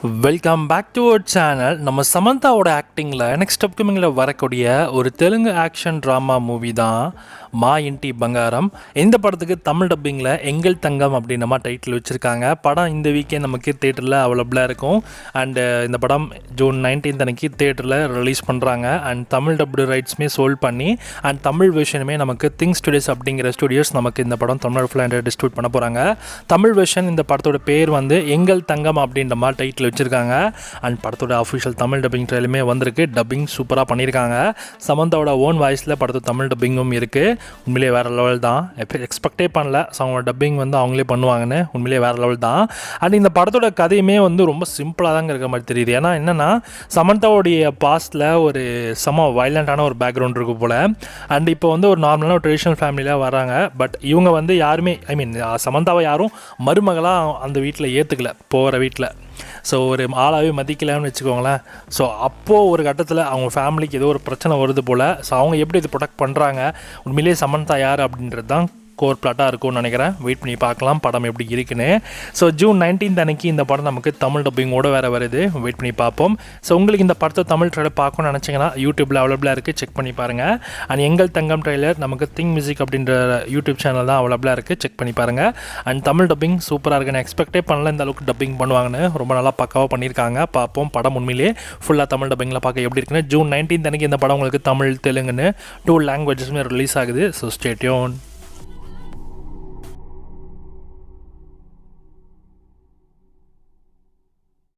Welcome back to our channel. நம்ம சமந்தாவோட ஆக்டிங்கில் next அப்கமிங்கில் வரக்கூடிய ஒரு தெலுங்கு ஆக்ஷன் ட்ராமா மூவி தான் மா இன்டி பங்காரம். இந்த படத்துக்கு தமிழ் டப்பிங்கில் எங்கள் தங்கம் அப்படின்னு நம்ம டைட்டில் வச்சுருக்காங்க. படம் இந்த வீக்கெண்ட் நமக்கு தேட்டரில் அவைலபிளாக இருக்கும். அண்டு இந்த படம் ஜூன் 19 அன்னைக்கு தேட்டரில் ரிலீஸ் பண்ணுறாங்க. அண்ட் தமிழ் டப்டு ரைட்ஸுமே சோல்ட் பண்ணி அண்ட் தமிழ் வெர்ஷனுமே நமக்கு திங்க் ஸ்டுடியோஸ் அப்படிங்கிற ஸ்டுடியோஸ் நமக்கு இந்த படம் தமிழ் ஃபுல்லாக டிஸ்ட்ரிபியூட் பண்ண போகிறாங்க. தமிழ் வெர்ஷன் இந்த படத்தோட பேர் வந்து எங்கள் தங்கம் அப்படின்ற மாதிரி டைட்டில் வச்சுருக்காங்க. அண்ட் படத்தோட அஃபிஷியல் தமிழ் டப்பிங் ட்ரெயிலுமே வந்திருக்கு. டப்பிங் சூப்பராக பண்ணியிருக்காங்க. சமந்தாவோட ஓன் வாய்ஸில் படத்தோட தமிழ் டப்பிங்கும் இருக்குது. உண்மையிலே வேறு லெவல் தான். எக்ஸ்பெக்டே பண்ணல அவங்களோட டப்பிங் வந்து அவங்களே பண்ணுவாங்கன்னு. உண்மையிலே வேறு லெவல் தான். அண்ட் இந்த படத்தோட கதையுமே வந்து ரொம்ப சிம்பிளாக தாங்க இருக்கிற மாதிரி தெரியுது. ஏன்னா என்னென்னா சமந்தாவோடைய பாஸ்டில் ஒரு செம வயலண்ட்டான ஒரு பேக்ரவுண்ட் இருக்கும் போல். அண்ட் இப்போ வந்து ஒரு நார்மலான ஒரு ட்ரெடிஷ்னல் ஃபேமிலியில் வராங்க. பட் இவங்க வந்து யாருமே சமந்தாவை யாரும் மருமகளாக அந்த வீட்டில் ஏற்றுக்கல, போகிற வீட்டில். ஸோ ஒரு ஆளாகவே மதிக்கலாம்னு வச்சுக்கோங்களேன். ஸோ அப்போது ஒரு கட்டத்தில் அவங்க ஃபேமிலிக்கு ஏதோ ஒரு பிரச்சனை வருது போல். ஸோ அவங்க எப்படி இது ப்ரொடெக்ட் பண்ணுறாங்க, உண்மையிலேயே சமந்தா யார் அப்படின்றது தான் கோர் பிளாட்டாக இருக்கும்னு நினைக்கிறேன். வெயிட் பண்ணி பார்க்கலாம் படம் எப்படி இருக்குன்னு. ஸோ ஜூன் 19 அன்னைக்கு இந்த படம் நமக்கு தமிழ் டப்பிங்கோடு வேறு வருது. வெயிட் பண்ணி பார்ப்போம். ஸோ உங்களுக்கு இந்த படத்தை தமிழ் ட்ரெய்லர் பார்க்கணும்னு நினச்சிங்கன்னா யூடியூப்பில் அவைலபிளாக இருக்குது, செக் பண்ணி பாருங்கள். அண்ட் எங்கள் தங்கம் ட்ரெய்லர் நமக்கு திங் மியூசிக் அப்படின்ற யூடியூப் சேனல் தான் அவைலபிளாக இருக்குது, செக் பண்ணி பாருங்கள். அண்ட் தமிழ் டப்பிங் சூப்பராக இருக்குது. நான் எக்ஸ்பெக்டே பண்ணல இந்த அளவுக்கு டப்பிங் பண்ணுவாங்கன்னு. ரொம்ப நல்லா பக்காவாக பண்ணியிருக்காங்க. பார்ப்போம் படம் உண்மையிலே ஃபுல்லாக தமிழ் டப்பிங்கில் பார்க்க எப்படி இருக்குன்னு. ஜூன் 19 அன்னைக்கு இந்த படம் உங்களுக்கு தமிழ் தெலுங்குன்னு 2 லாங்குவேஜஸுமே ரிலீஸ் ஆகுது. So stay tune.